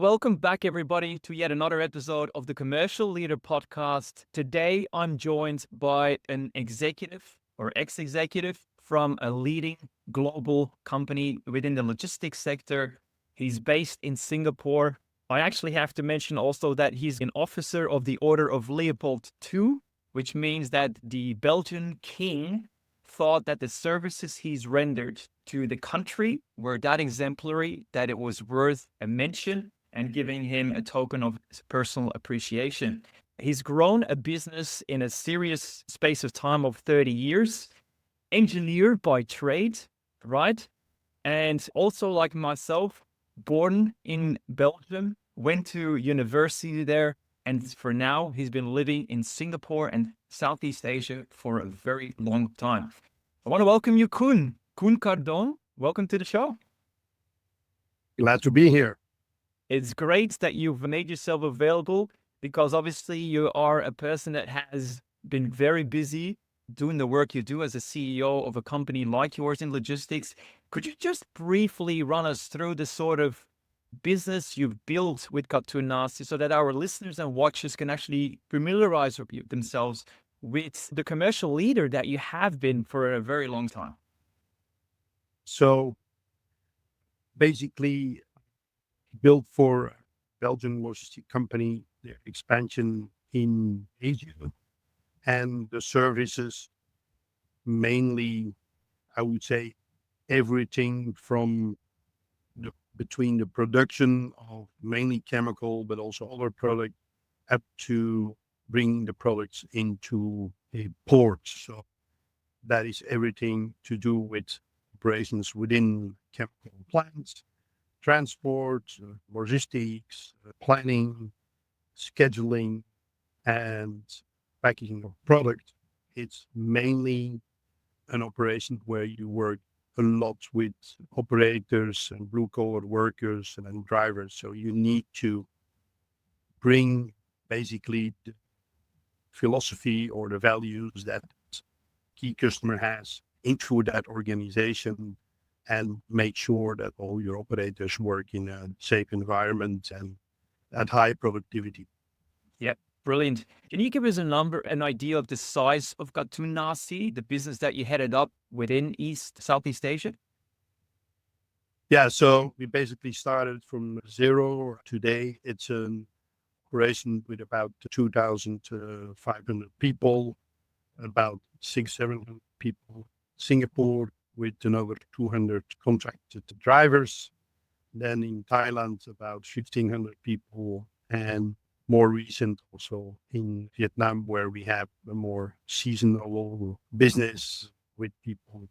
Welcome back, everybody, to yet another episode of the Commercial Leader Podcast. Today, I'm joined by an executive or ex-executive from a leading global company within the logistics sector. He's based in Singapore. I actually have to mention also that he's an officer of the Order of Leopold II, which means that the Belgian king thought that the services he's rendered to the country were that exemplary that it was worth a mention and giving him a token of personal appreciation. He's grown a business in a serious space of time of 30 years, engineer by trade, right? And also, like myself, born in Belgium, went to university there, and for now, he's been living in Singapore and Southeast Asia for a very long time. I want to welcome you, Koen Cardon. Welcome to the show. Glad to be here. It's great that you've made yourself available because obviously you are a person that has been very busy doing the work you do as a CEO of a company like yours in logistics. Could you just briefly run us through the sort of business you've built with Katoen Natie so that our listeners and watchers can actually familiarize themselves with the commercial leader that you have been for a very long time? So basically, built for Belgian logistic company, their expansion in Asia and the services, mainly, I would say, everything from between the production of mainly chemical, but also other product, up to bring the products into a port. So that is everything to do with operations within chemical plants, transport, logistics, planning, scheduling, and packaging of product. It's mainly an operation where you work a lot with operators and blue collar workers and drivers. So you need to bring basically the philosophy or the values that key customer has into that organization and make sure that all your operators work in a safe environment and at high productivity. Yeah, brilliant. Can you give us an idea of the size of Katoen Natie, the business that you headed up within Southeast Asia? Yeah, so we basically started from zero. Today, it's an operation with about 2,500 people, about 700 people. Singapore with another 200 contracted drivers. Then in Thailand, about 1,500 people, and more recent also in Vietnam, where we have a more seasonal business with people.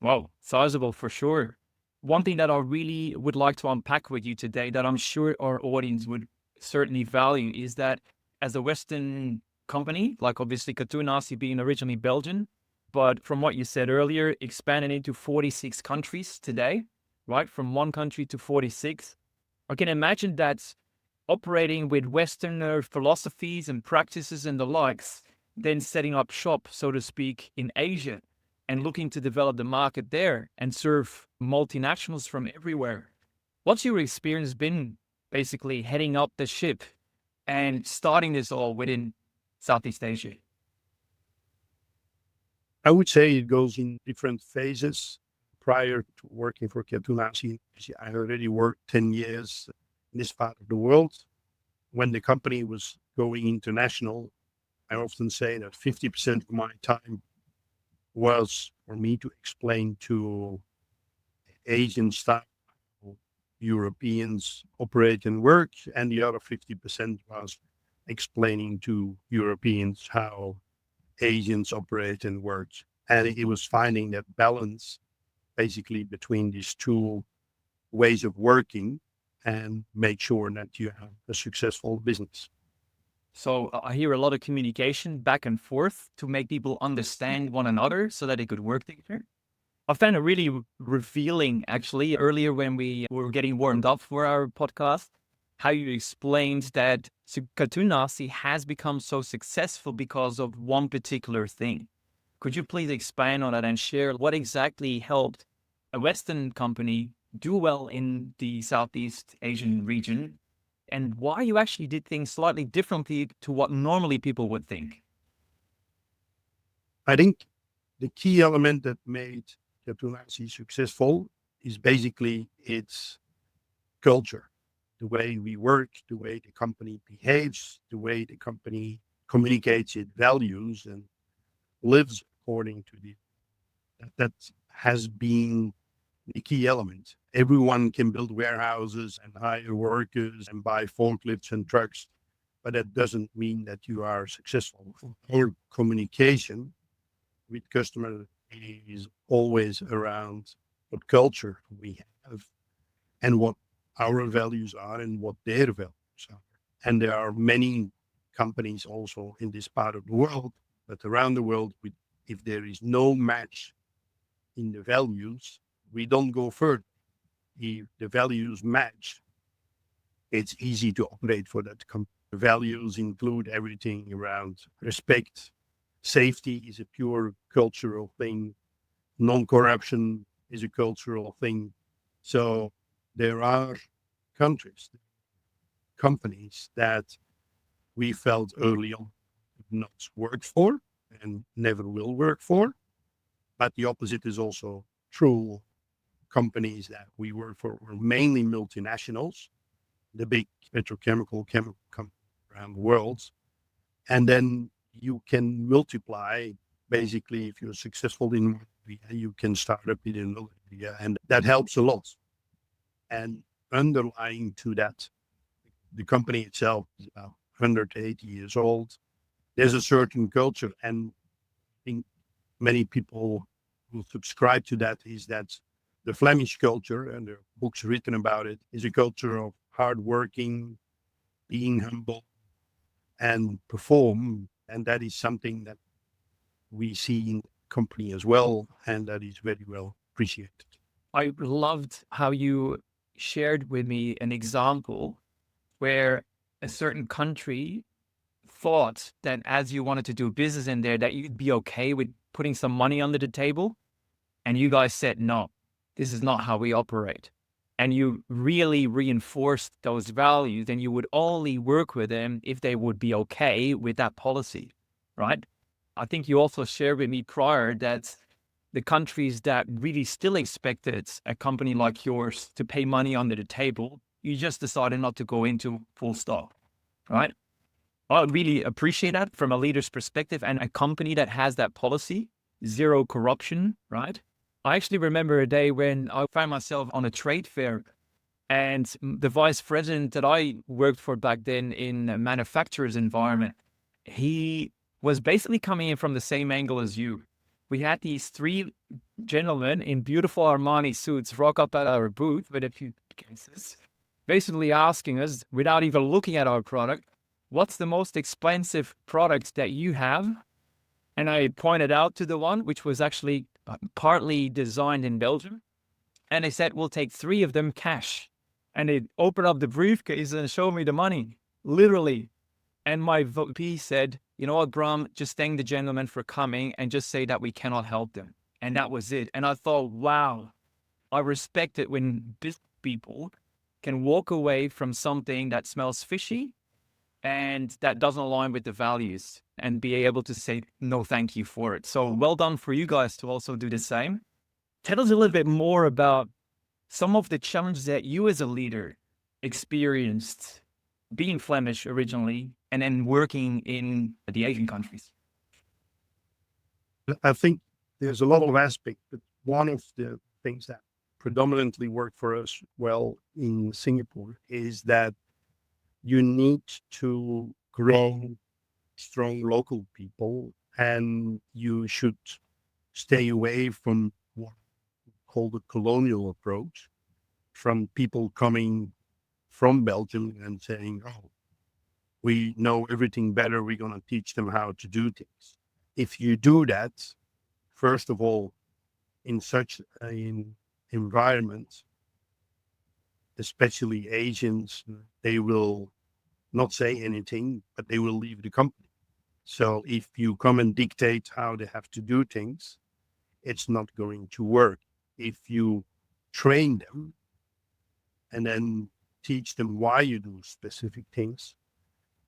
Wow, sizable for sure. One thing that I really would like to unpack with you today that I'm sure our audience would certainly value is that as a Western company, like obviously Katoen Natie being originally Belgian, but from what you said earlier, expanding into 46 countries today, right? From one country to 46. I can imagine that operating with Westerner philosophies and practices and the likes, then setting up shop, so to speak, in Asia and looking to develop the market there and serve multinationals from everywhere. What's your experience been basically heading up the ship and starting this all within Southeast Asia? I would say it goes in different phases. Prior to working for Katoen Natie, I already worked 10 years in this part of the world. When the company was going international, I often say that 50% of my time was for me to explain to Asian staff how Europeans operate and work, and the other 50% was explaining to Europeans how Asians operate and work. And it was finding that balance basically between these two ways of working and make sure that you have a successful business. So I hear a lot of communication back and forth to make people understand one another so that they could work together. I found it really revealing, actually, earlier when we were getting warmed up for our podcast, how you explained that Katoen Natie has become so successful because of one particular thing. Could you please expand on that and share what exactly helped a Western company do well in the Southeast Asian region, and why you actually did things slightly differently to what normally people would think. I think the key element that made Katoen Natie successful is basically its culture, the way we work, the way the company behaves, the way the company communicates its values and lives according to that has been the key element. Everyone can build warehouses and hire workers and buy forklifts and trucks, but that doesn't mean that you are successful. Our communication with customer is always around what culture we have and what our values are and what their values are. And there are many companies also in this part of the world, but around the world, if there is no match in the values, we don't go further. If the values match, it's easy to operate for that company. The values include everything around respect. Safety is a pure cultural thing. Non-corruption is a cultural thing. So there are countries, companies that we felt early on not work for and never will work for. But the opposite is also true. Companies that we work for were mainly multinationals, the big chemical companies around the world. And then you can multiply, basically, if you're successful in one area, you can start up in another area, and that helps a lot. And underlying to that, the company itself is about 180 years old. There's a certain culture, and I think many people who subscribe to that is that the Flemish culture, and there are books written about it, is a culture of hard working, being humble, and perform. And that is something that we see in the company as well, and that is very well appreciated. I loved how you shared with me an example where a certain country thought that as you wanted to do business in there, that you'd be okay with putting some money under the table. And you guys said, no, this is not how we operate. And you really reinforced those values, and you would only work with them if they would be okay with that policy, right? I think you also shared with me prior that the countries that really still expected a company like yours to pay money under the table, you just decided not to go into, full stop, right? I really appreciate that from a leader's perspective, and a company that has that policy, zero corruption, right? I actually remember a day when I found myself on a trade fair, and the vice president that I worked for back then in a manufacturer's environment, he was basically coming in from the same angle as you. We had these three gentlemen in beautiful Armani suits rock up at our booth with a few cases, basically asking us, without even looking at our product, what's the most expensive product that you have? And I pointed out to the one which was actually partly designed in Belgium. And they said, we'll take three of them cash. And they opened up the briefcase and showed me the money, literally. And my VP said, you know what, Bram, just thank the gentleman for coming and just say that we cannot help them. And that was it. And I thought, wow, I respect it when business people can walk away from something that smells fishy and that doesn't align with the values and be able to say no thank you for it. So well done for you guys to also do the same. Tell us a little bit more about some of the challenges that you as a leader experienced being Flemish originally and then working in the Asian countries. I think there's a lot of aspects, but one of the things that predominantly work for us well in Singapore is that you need to grow strong local people, and you should stay away from what we call the colonial approach, from people coming from Belgium and saying, oh, we know everything better, we're going to teach them how to do things. If you do that, first of all, in such an environment, especially Asians, they will not say anything, but they will leave the company. So if you come and dictate how they have to do things, it's not going to work. If you train them, and then teach them why you do specific things,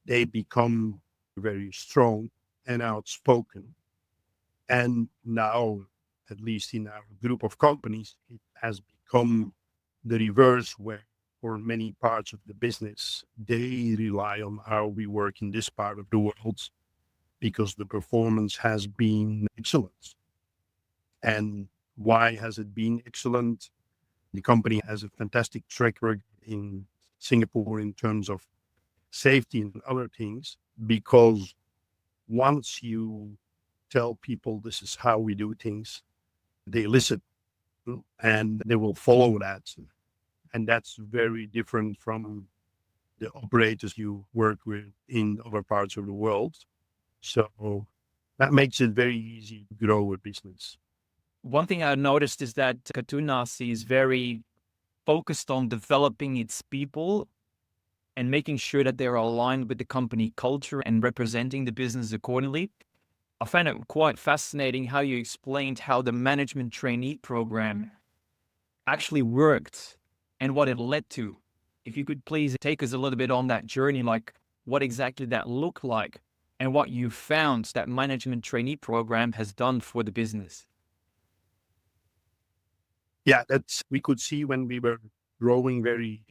they become very strong and outspoken. And now, at least in our group of companies, it has become the reverse, where for many parts of the business, they rely on how we work in this part of the world because the performance has been excellent. And why has it been excellent? The company has a fantastic track record in Singapore in terms of safety and other things, because once you tell people this is how we do things, they listen and they will follow that. And that's very different from the operators you work with in other parts of the world. So that makes it very easy to grow a business. One thing I noticed is that Katoen Natie is very focused on developing its people and making sure that they're aligned with the company culture and representing the business accordingly. I found it quite fascinating how you explained how the management trainee program actually worked and what it led to. If you could please take us a little bit on that journey, like what exactly that looked like and what you found that management trainee program has done for the business. Yeah, that's we could see when we were growing very.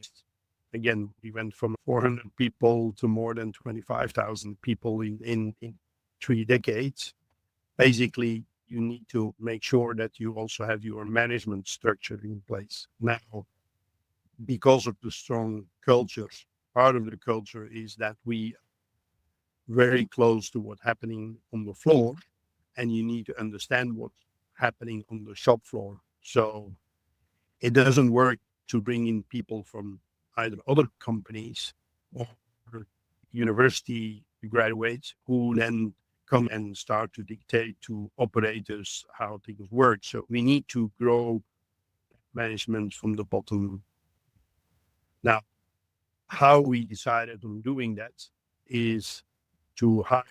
Again, we went from 400 people to more than 25,000 people in 3 decades. Basically, you need to make sure that you also have your management structure in place. Now, because of the strong cultures, part of the culture is that we are very close to what's happening on the floor, and you need to understand what's happening on the shop floor. So it doesn't work to bring in people from either other companies or university graduates who then come and start to dictate to operators how things work. So we need to grow management from the bottom. Now, how we decided on doing that is to hire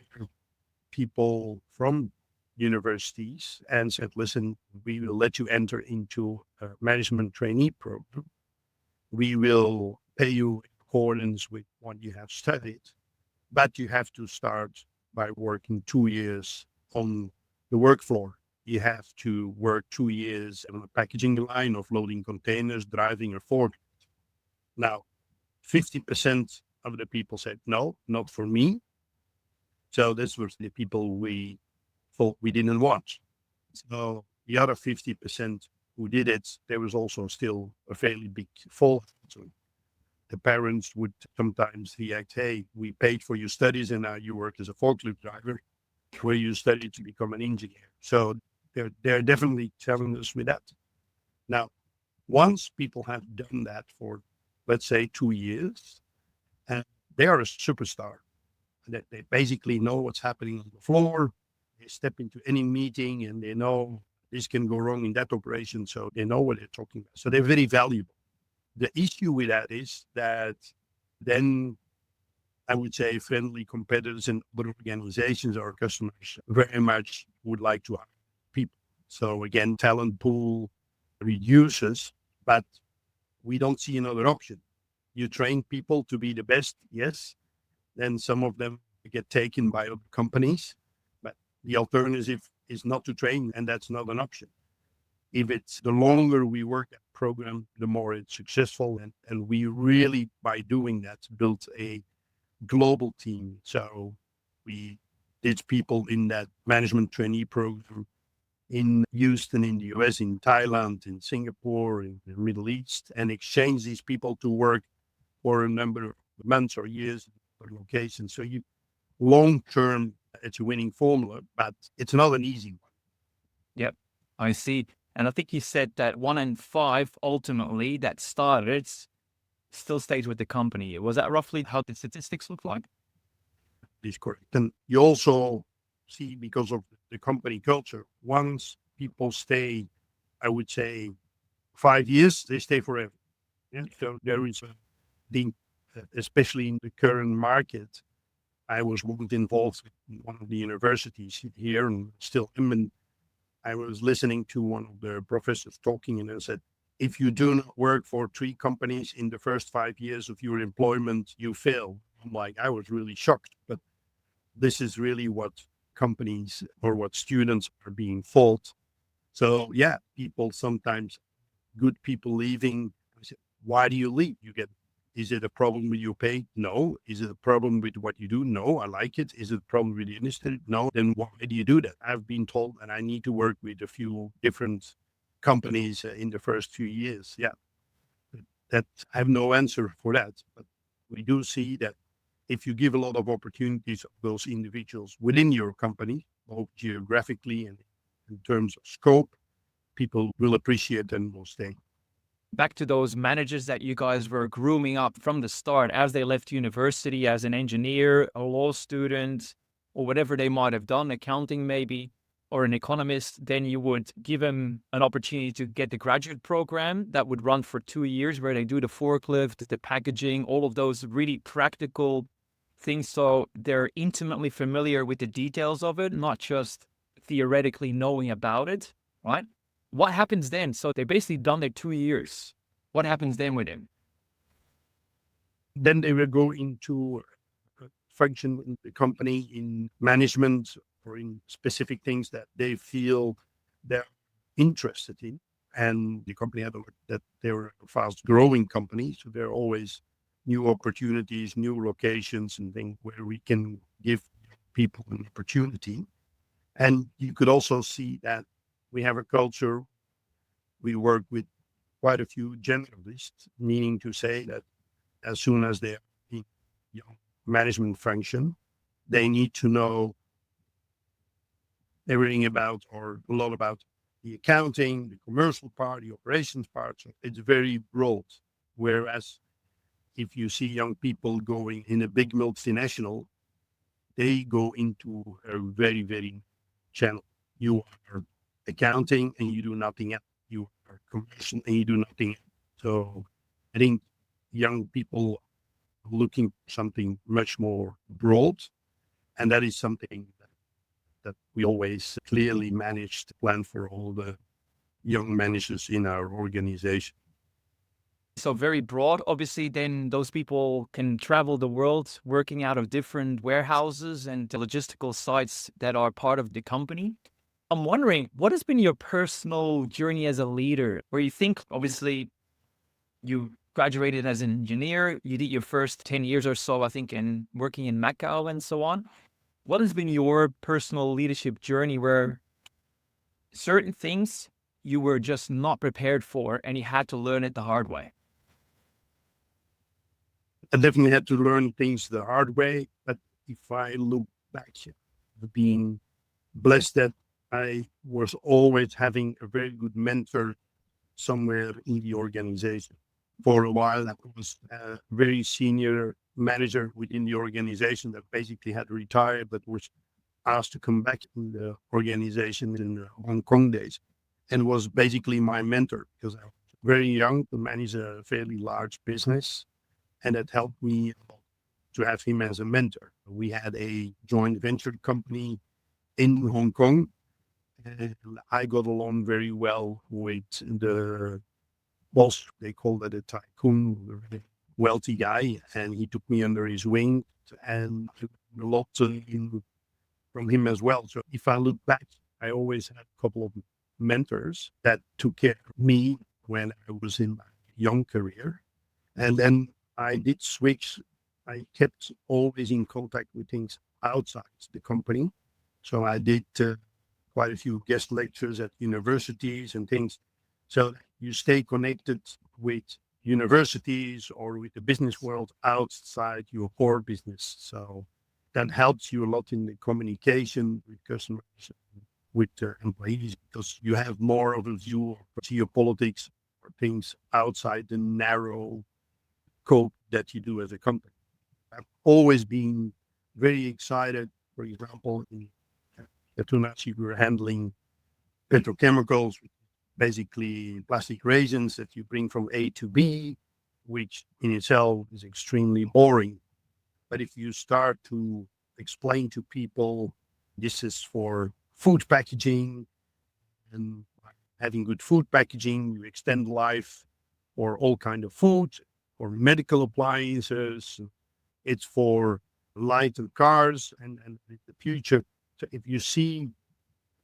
people from universities and said, listen, we will let you enter into a management trainee program. We will pay you in accordance with what you have studied, but you have to start by working 2 years on the work floor. You have to work 2 years on a packaging line of loading containers, driving a fork. Now, 50% of the people said, no, not for me. So this was the people we thought we didn't want. So the other 50% who did it, there was also still a fairly big fallout. So the parents would sometimes react, hey, we paid for your studies and now you work as a forklift driver where you studied to become an engineer. So they're definitely telling us with that. Now, once people have done that for, let's say, 2 years, and they are a superstar. They basically know what's happening on the floor. They step into any meeting and they know this can go wrong in that operation. So they know what they're talking about. So they're very valuable. The issue with that is that then I would say friendly competitors and other organizations or customers very much would like to hire people. So again, talent pool reduces, but we don't see another option. You train people to be the best, yes. Then some of them get taken by other companies, but the alternative is not to train, and that's not an option. If it's the longer we work at program, the more it's successful. And we really, by doing that, built a global team. So we did people in that management trainee program in Houston, in the US, in Thailand, in Singapore, in the Middle East, and exchange these people to work for a number of months or years or locations. So you long term, it's a winning formula, but it's not an easy one. Yep, I see. And I think you said that 1 in 5 ultimately that started still stays with the company. Was that roughly how the statistics look like? Is correct. And you also see, because of the company culture, once people stay, I would say 5 years, they stay forever. Yeah. So there is a thing, especially in the current market. I was involved with one of the universities here and still am. And I was listening to one of the professors talking, and I said, if you do not work for 3 companies in the first 5 years of your employment, you fail. I'm like, I was really shocked, but this is really what companies or what students are being taught. So yeah, people sometimes, good people leaving. I said, why do you leave? Is it a problem with your pay? No. Is it a problem with what you do? No, I like it. Is it a problem with the industry? No. Then why do you do that? I've been told that I need to work with a few different companies in the first few years. Yeah, that I have no answer for that. But we do see that if you give a lot of opportunities of those individuals within your company, both geographically and in terms of scope, people will appreciate and will stay. Back to those managers that you guys were grooming up from the start as they left university as an engineer, a law student, or whatever they might have done, accounting maybe, or an economist, then you would give them an opportunity to get the graduate program that would run for 2 years where they do the forklift, the packaging, all of those really practical things. So they're intimately familiar with the details of it, not just theoretically knowing about it, right? What happens then? So they basically done their 2 years. What happens then with him? Then they will go into function in the company in management or in specific things that they feel they're interested in. And the company had that they're a fast growing company. So there are always new opportunities, new locations and things where we can give people an opportunity. And you could also see that we have a culture. We work with quite a few generalists, meaning to say that as soon as they're in management function, they need to know everything about or a lot about the accounting, the commercial part, the operations part. So it's very broad. Whereas if you see young people going in a big multinational, they go into a very, very channel. You are accounting and you do nothing else. You are commercial and you do nothing else. So I think young people are looking for something much more broad. And that is something that we always clearly manage to plan for all the young managers in our organization. So very broad. Obviously, then those people can travel the world working out of different warehouses and logistical sites that are part of the company. I'm wondering, what has been your personal journey as a leader, where you think, obviously, you graduated as an engineer, you did your first 10 years or so, I think, in working in Macau and so on. What has been your personal leadership journey where certain things you were just not prepared for and you had to learn it the hard way? I definitely had to learn things the hard way. But if I look back, being blessed that I was always having a very good mentor somewhere in the organization. For a while, I was a very senior manager within the organization that basically had retired, but was asked to come back in the organization in the Hong Kong days, and was basically my mentor because I was very young to manage a fairly large business, and it helped me to have him as a mentor. We had a joint venture company in Hong Kong, and I got along very well with the boss. They called it a tycoon, a very wealthy guy, and he took me under his wing and a lot from him as well. So if I look back, I always had a couple of mentors that took care of me when I was in my young career. And then I did switch. I kept always in contact with things outside the company. So I did quite a few guest lectures at universities and things. So you stay connected with universities or with the business world outside your core business. So that helps you a lot in the communication with customers, with employees, because you have more of a view of geopolitics or things outside the narrow scope that you do as a company. I've always been very excited. For example, in Katoen Natie, we were handling petrochemicals, basically plastic resins that you bring from A to B, which in itself is extremely boring. But if you start to explain to people this is for food packaging and having good food packaging, you extend life for all kind of food, for medical appliances. It's for lighter cars and the future. So if you see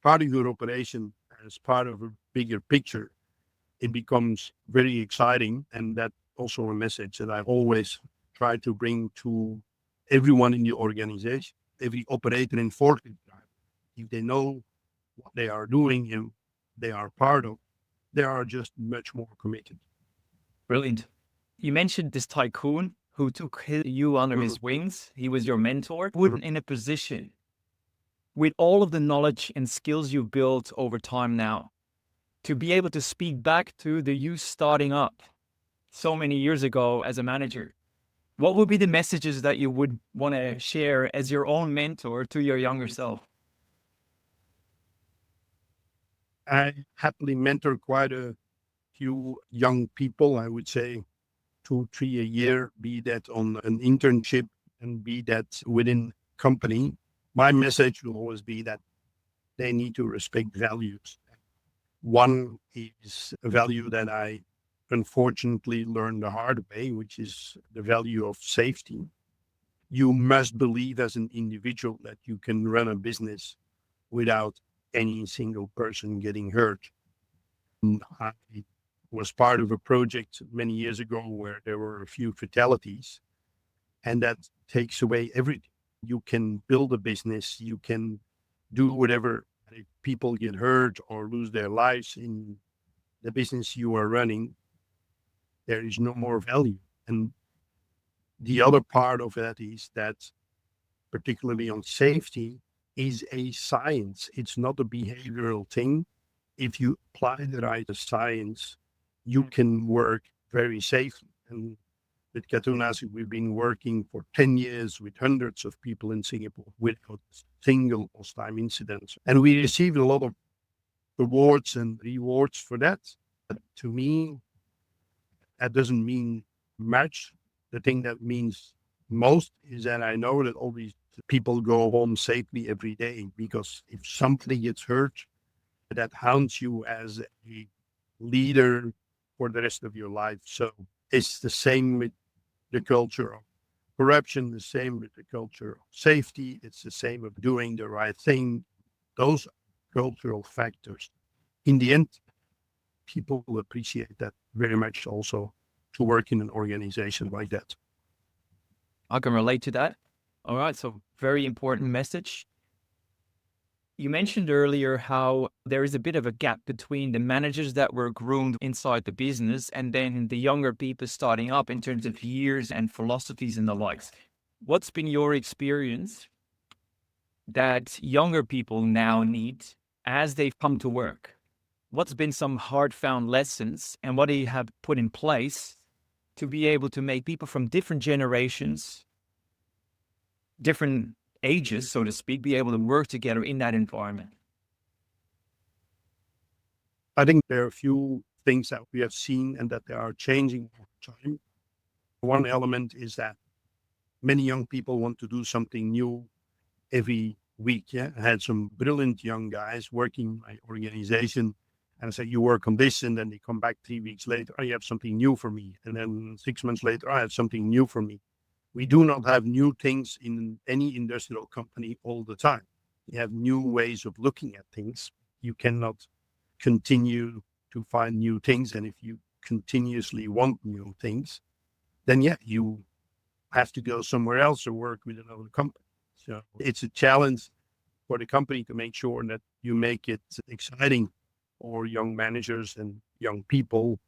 part of your operation as part of a bigger picture, it becomes very exciting. And that's also a message that I always try to bring to everyone in the organization, every operator and forklift driver. If they know what they are doing and they are part of, they are just much more committed. Brilliant. You mentioned this tycoon who took you under Mhm. his wings. He was your mentor. Put in a position with all of the knowledge and skills you've built over time now to be able to speak back to the you starting up so many years ago as a manager. What would be the messages that you would want to share as your own mentor to your younger self? I happily mentor quite a few young people, I would say 2, 3 a year, be that on an internship and be that within company. My message will always be that they need to respect values. One is a value that I unfortunately learned the hard way, which is the value of safety. You must believe as an individual that you can run a business without any single person getting hurt. I was part of a project many years ago where there were a few fatalities, and that takes away everything. You can build a business, you can do whatever. If people get hurt or lose their lives in the business you are running, there is no more value. And the other part of that is that, particularly on safety, is a science. It's not a behavioral thing. If you apply the right science, you can work very safely. And with Katoen Natie, we've been working for 10 years with hundreds of people in Singapore without a single lost time incident. And we received a lot of awards and rewards for that. But to me, that doesn't mean much. The thing that means most is that I know that all these people go home safely every day, because if somebody gets hurt, that haunts you as a leader for the rest of your life. So it's the same with the culture of corruption, the same with the culture of safety. It's the same of doing the right thing. Those cultural factors. In the end, people will appreciate that very much also to work in an organization like that. I can relate to that. All right. So, very important message. You mentioned earlier how there is a bit of a gap between the managers that were groomed inside the business and then the younger people starting up in terms of years and philosophies and the likes. What's been your experience that younger people now need as they've come to work? What's been some hard found lessons and what do you have put in place to be able to make people from different generations, different ages, so to speak, be able to work together in that environment? I think there are a few things that we have seen and that they are changing over time. One element is that many young people want to do something new every week. Yeah, I had some brilliant young guys working in my organization, and I said, "You work on this," and then they come back 3 weeks later. "I have something new for me," and then 6 months later, "I have something new for me." We do not have new things in any industrial company all the time. We have new ways of looking at things. You cannot continue to find new things, and if you continuously want new things, then yeah, you have to go somewhere else or work with another company. So it's a challenge for the company to make sure that you make it exciting for young managers and young people.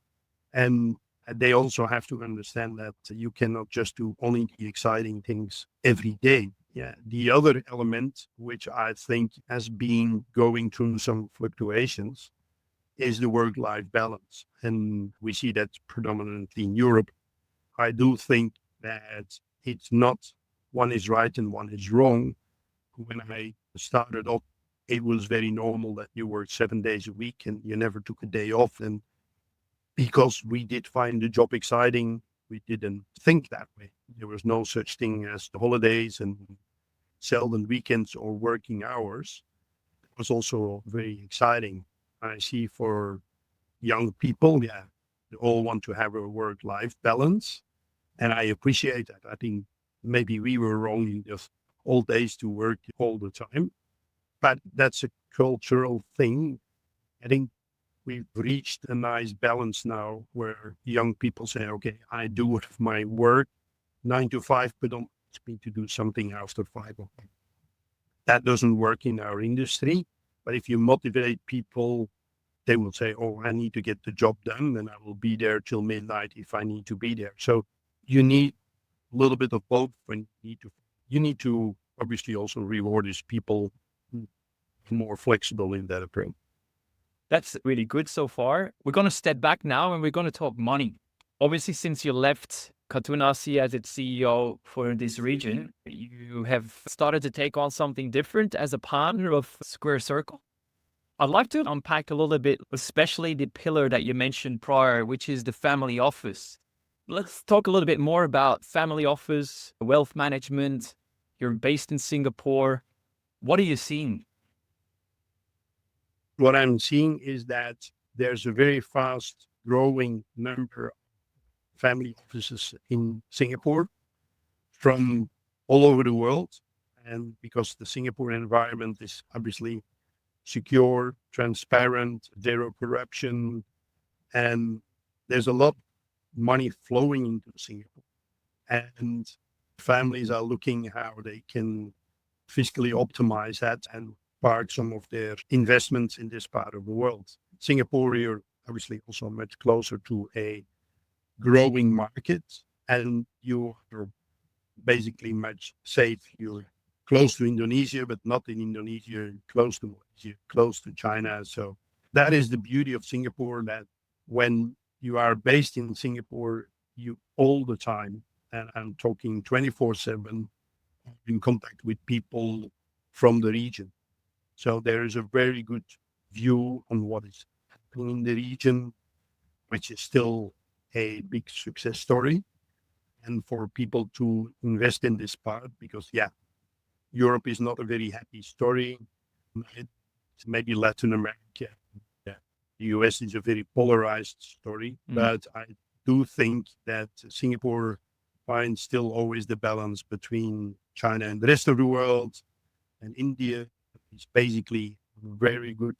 And they also have to understand that you cannot just do only the exciting things every day. Yeah. The other element, which I think has been going through some fluctuations, is the work-life balance. And we see that predominantly in Europe. I do think that it's not one is right and one is wrong. When I started off, it was very normal that you worked 7 days a week and you never took a day off. And because we did find the job exciting, we didn't think that way. There was no such thing as the holidays and seldom weekends or working hours. It was also very exciting. I see for young people, yeah, they all want to have a work-life balance. And I appreciate that. I think maybe we were wrong in those old days to work all the time, but that's a cultural thing. I think we've reached a nice balance now where young people say, okay, I do my work 9 to 5, but don't ask me to do something after 5 o'clock. That doesn't work in our industry. But if you motivate people, they will say, oh, I need to get the job done and I will be there till midnight if I need to be there. So you need a little bit of both when you need to obviously also reward these people more flexible in that approach. That's really good so far. We're going to step back now and we're going to talk money. Obviously, since you left Katoen Natie as its CEO for this region, you have started to take on something different as a partner of Square Circle. I'd like to unpack a little bit, especially the pillar that you mentioned prior, which is the family office. Let's talk a little bit more about family office, wealth management. You're based in Singapore. What are you seeing? What I'm seeing is that there's a very fast growing number of family offices in Singapore from all over the world. And because the Singapore environment is obviously secure, transparent, zero corruption, and there's a lot of money flowing into Singapore. And families are looking how they can fiscally optimize that and park some of their investments in this part of the world. Singapore, you're obviously also much closer to a growing market, and you're basically much safe. You're close to Indonesia, but not in Indonesia, close to Malaysia, close to China. So that is the beauty of Singapore, that when you are based in Singapore, you all the time, and I'm talking 24/7, in contact with people from the region. So there is a very good view on what is happening in the region, which is still a big success story. And for people to invest in this part, because yeah, Europe is not a very happy story. It's maybe Latin America. Yeah. The US is a very polarized story, but I do think that Singapore finds still always the balance between China and the rest of the world, and India is basically a very good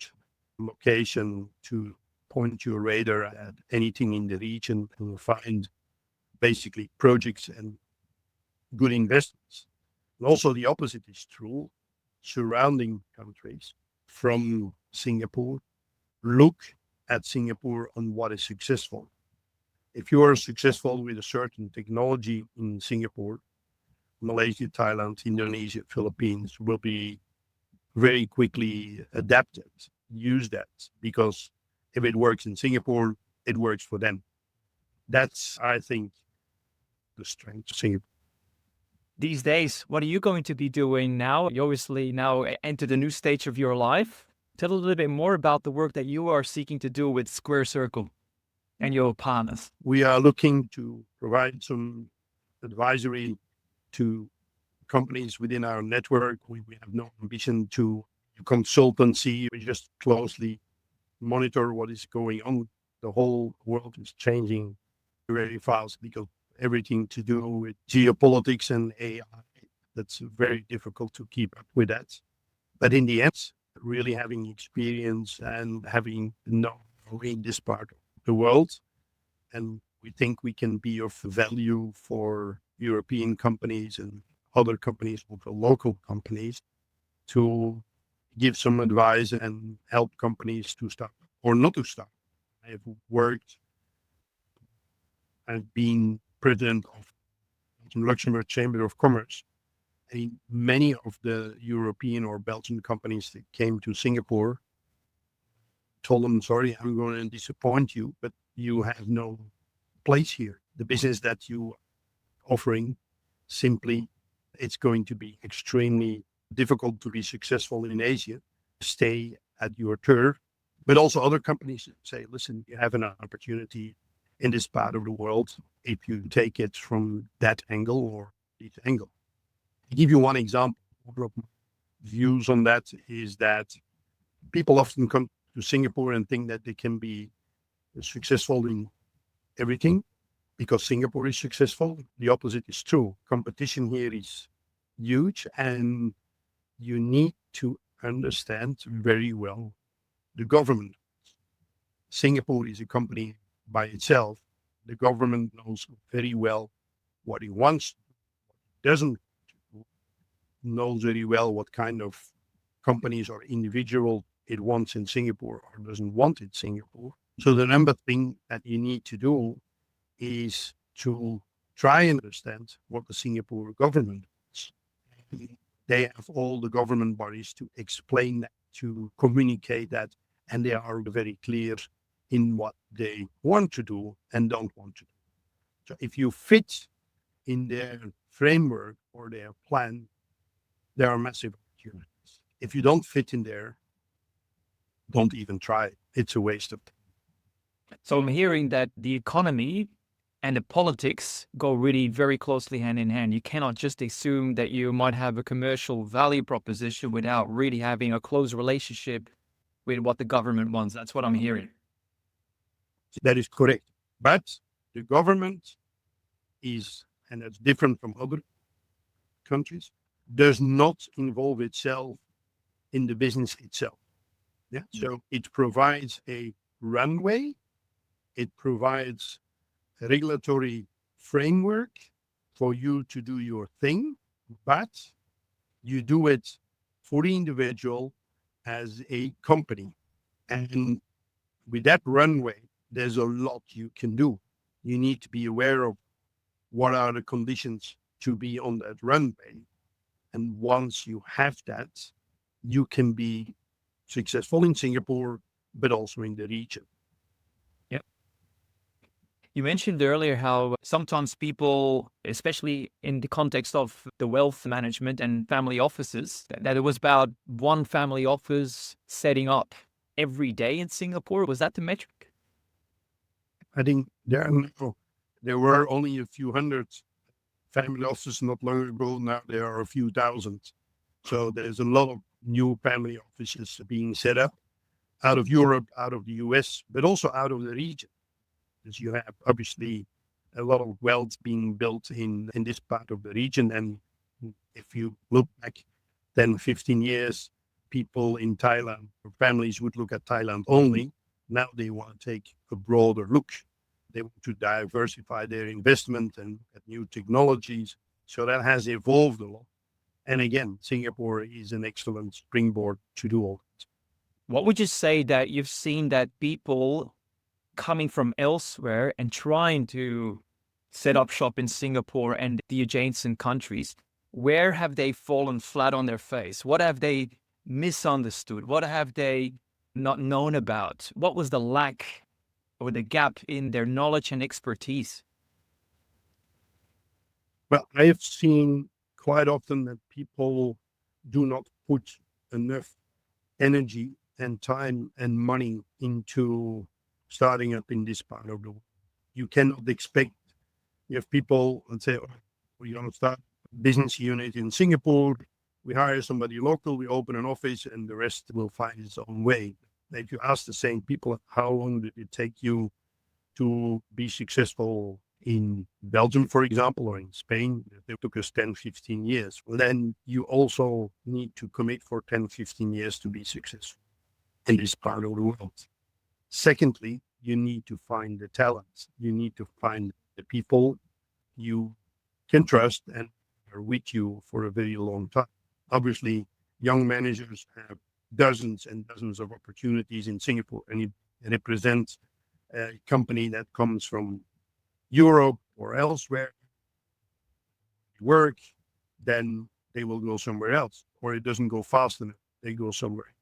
location to point your radar at anything in the region and find basically projects and good investments. And also the opposite is true. Surrounding countries from Singapore look at Singapore on what is successful. If you are successful with a certain technology in Singapore, Malaysia, Thailand, Indonesia, Philippines will be very quickly adapted, use that, because if it works in Singapore, it works for them. That's, I think, the strength of Singapore. These days, what are you going to be doing now? You obviously now entered a new stage of your life. Tell a little bit more about the work that you are seeking to do with Square Circle and your partners. We are looking to provide some advisory to companies within our network. We have no ambition to consultancy. We just closely monitor what is going on. The whole world is changing very fast because everything to do with geopolitics and AI. That's very difficult to keep up with that. But in the end, really having experience and having know in this part of the world. And we think we can be of value for European companies and other companies, also local companies, to give some advice and help companies to start or not to start. I have worked and been president of the Luxembourg Chamber of Commerce. And many of the European or Belgian companies that came to Singapore told them, sorry, I'm going to disappoint you, but you have no place here. The business that you are offering, simply, it's going to be extremely difficult to be successful in Asia. Stay at your turf. But also other companies say, listen, you have an opportunity in this part of the world if you take it from that angle or this angle. To give you one example, one of my views on that is that people often come to Singapore and think that they can be successful in everything because Singapore is successful. The opposite is true. Competition here is huge, and you need to understand very well the government. Singapore is a company by itself. The government knows very well what it wants, doesn't knows very well what kind of companies or individual it wants in Singapore or doesn't want in Singapore. So the number thing that you need to do is to try and understand what the Singapore government wants. They have all the government bodies to explain that, to communicate that, and they are very clear in what they want to do and don't want to do. So if you fit in their framework or their plan, there are massive opportunities. If you don't fit in there, don't even try. It's a waste of time. So I'm hearing that the economy and the politics go really very closely hand in hand. You cannot just assume that you might have a commercial value proposition without really having a close relationship with what the government wants. That's what I'm hearing. That is correct. But the government is, and that's different from other countries, does not involve itself in the business itself. Yeah. So it provides a runway, it provides a regulatory framework for you to do your thing, but you do it for the individual as a company. And with that runway, there's a lot you can do. You need to be aware of what are the conditions to be on that runway. And once you have that, you can be successful in Singapore, but also in the region. Yep. You mentioned earlier how sometimes people, especially in the context of the wealth management and family offices, that it was about one family office setting up every day in Singapore. Was that the metric? I think there were only a few hundred family offices not long ago. Now there are a few thousand. So there's a lot of new family offices being set up out of Europe, out of the US, but also out of the region. Because you have obviously a lot of wealth being built in this part of the region. And if you look back 10, 15 years, people in Thailand, or families would look at Thailand only. Now they want to take a broader look. They want to diversify their investment and look at new technologies. So that has evolved a lot. And again, Singapore is an excellent springboard to do all that. What would you say that you've seen that people coming from elsewhere and trying to set up shop in Singapore and the adjacent countries, where have they fallen flat on their face? What have they misunderstood? What have they not known about? What was the lack or the gap in their knowledge and expertise? Well, I have seen quite often that people do not put enough energy and time and money into starting up in this part of the world. You cannot expect, you have people and say, oh, we're going to start a business unit in Singapore. We hire somebody local, we open an office, and the rest will find its own way. If you ask the same people, how long did it take you to be successful in Belgium, for example, or in Spain? It took us 10, 15 years. Well, then you also need to commit for 10, 15 years to be successful in this part of the world. Secondly, you need to find the talents. You need to find the people you can trust and are with you for a very long time. Obviously, young managers have dozens and dozens of opportunities in Singapore, and it represents a company that comes from Europe or elsewhere work, then they will go somewhere else, or it doesn't go fast enough, they go somewhere.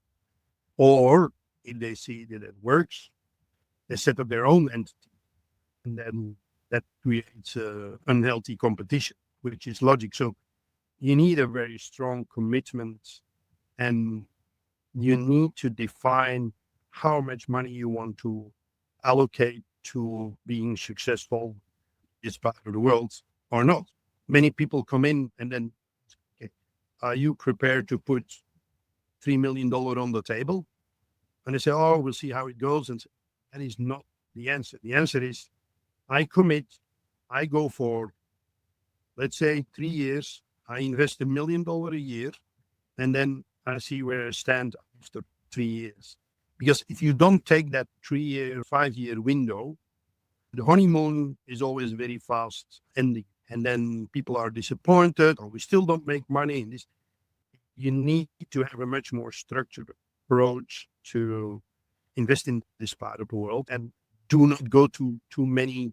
Or if they see that it works, they set up their own entity, and then that creates unhealthy competition, which is logic. So you need a very strong commitment, and you need to define how much money you want to allocate to being successful in this part of the world or not. Many people come in and then, okay, are you prepared to put $3 million on the table? And they say, oh, we'll see how it goes. And that is not the answer. The answer is I commit, I go for, let's say, 3 years. I invest $1 million a year, and then I see where I stand after 3 years. Because if you don't take that 3 year, 5 year window, the honeymoon is always very fast ending. And then people are disappointed, or we still don't make money in this. You need to have a much more structured approach to invest in this part of the world, and do not go to too many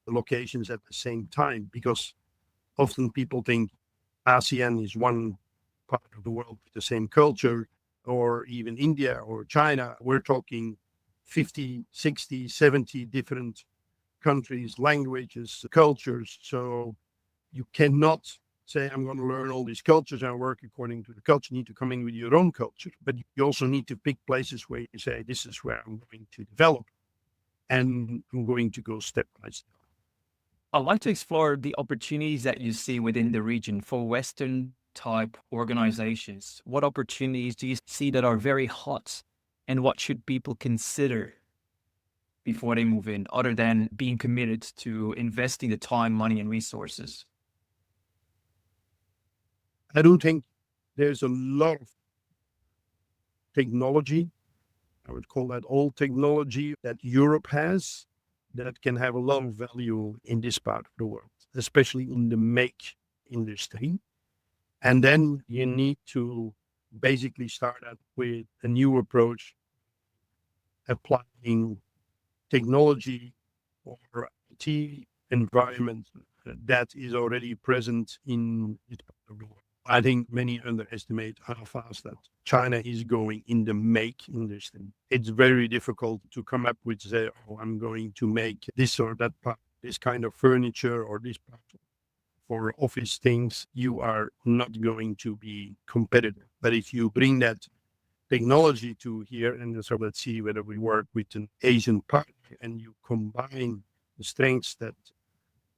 locations at the same time, because often people think ASEAN is one part of the world with the same culture, or even India or China. We're talking 50, 60, 70 different countries, languages, cultures. So you cannot say, I'm going to learn all these cultures and work according to the culture. You need to come in with your own culture. But you also need to pick places where you say, this is where I'm going to develop, and I'm going to go step by step. I'd like to explore the opportunities that you see within the region for Western type organizations. What opportunities do you see that are very hot, and what should people consider before they move in, other than being committed to investing the time, money, and resources? I do think there's a lot of technology, I would call that old technology, that Europe has, that can have a lot of value in this part of the world, especially in the make industry. And then you need to basically start out with a new approach, applying technology or IT environment that is already present in this part of the world. I think many underestimate how fast that China is going in the make industry. It's very difficult to come up with, say, oh, I'm going to make this or that part, this kind of furniture or this part for office things. You are not going to be competitive. But if you bring that technology to here, and so let's see whether we work with an Asian partner, and you combine the strengths that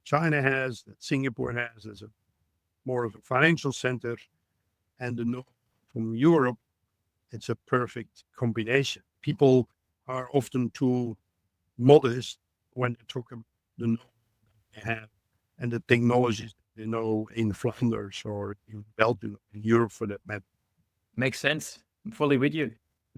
China has, that Singapore has as a more of a financial center, and the know from Europe, it's a perfect combination. People are often too modest when they talk about the know they have and the technologies they know in Flanders or in Belgium, in Europe for that matter. Makes sense. I'm fully with you.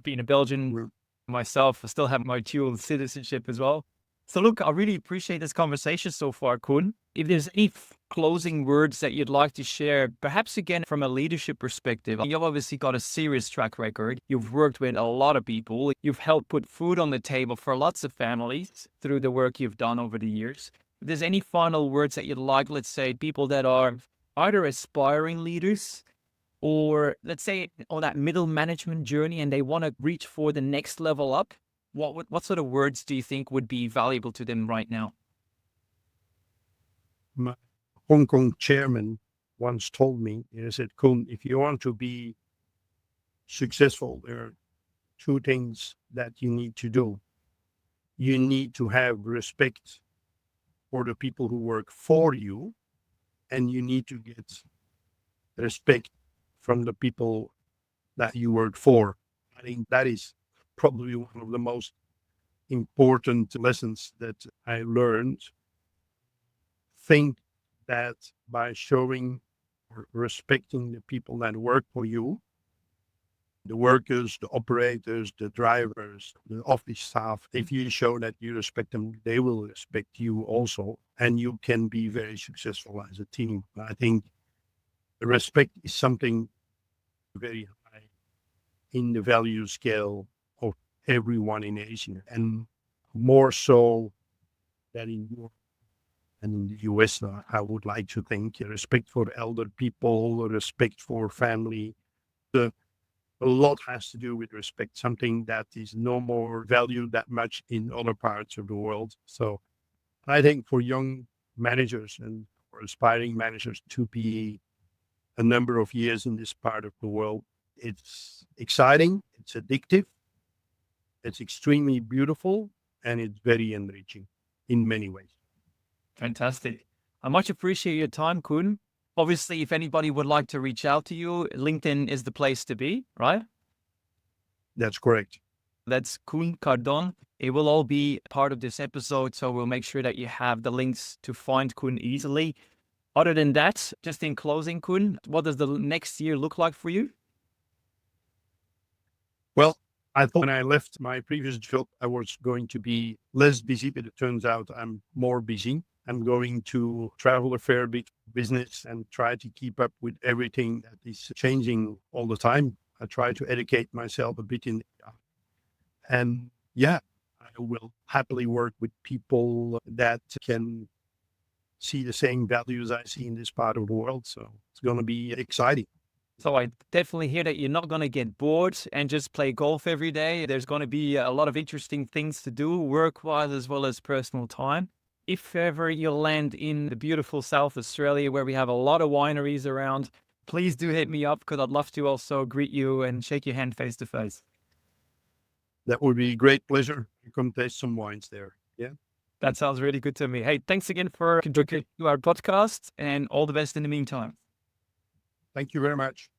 Being a Belgian myself, I still have my dual citizenship as well. So look, I really appreciate this conversation so far, Koen. If there's any closing words that you'd like to share, perhaps again from a leadership perspective, you've obviously got a serious track record. You've worked with a lot of people. You've helped put food on the table for lots of families through the work you've done over the years. If there's any final words that you'd like, let's say, people that are either aspiring leaders or let's say on that middle management journey and they want to reach for the next level up, what sort of words do you think would be valuable to them right now? My Hong Kong chairman once told me, he said, Koen, if you want to be successful, there are two things that you need to do. You need to have respect for the people who work for you, and you need to get respect from the people that you work for. I think that is probably one of the most important lessons that I learned. Think that by showing or respecting the people that work for you, the workers, the operators, the drivers, the office staff, if you show that you respect them, they will respect you also, and you can be very successful as a team. I think respect is something very high in the value scale of everyone in Asia, and more so than in Europe and in the US. I would like to think respect for elder people, respect for family. A lot has to do with respect, something that is no more valued that much in other parts of the world. So I think for young managers and for aspiring managers to be a number of years in this part of the world, it's exciting, it's addictive, it's extremely beautiful, and it's very enriching in many ways. Fantastic. I much appreciate your time, Koen. Obviously, if anybody would like to reach out to you, LinkedIn is the place to be, right? That's correct. That's Koen Cardon. It will all be part of this episode, so we'll make sure that you have the links to find Koen easily. Other than that, just in closing, Koen, what does the next year look like for you? Well, I thought when I left my previous job, I was going to be less busy, but it turns out I'm more busy. I'm going to travel a fair bit business and try to keep up with everything that is changing all the time. I try to educate myself a bit in and yeah, I will happily work with people that can see the same values I see in this part of the world. So it's going to be exciting. So I definitely hear that you're not going to get bored and just play golf every day. There's going to be a lot of interesting things to do, work-wise as well as personal time. If ever you land in the beautiful South Australia where we have a lot of wineries around, please do hit me up because I'd love to also greet you and shake your hand face to face. That would be a great pleasure to come taste some wines there. Yeah. That sounds really good to me. Hey, thanks again for contributing to our podcast and all the best in the meantime. Thank you very much.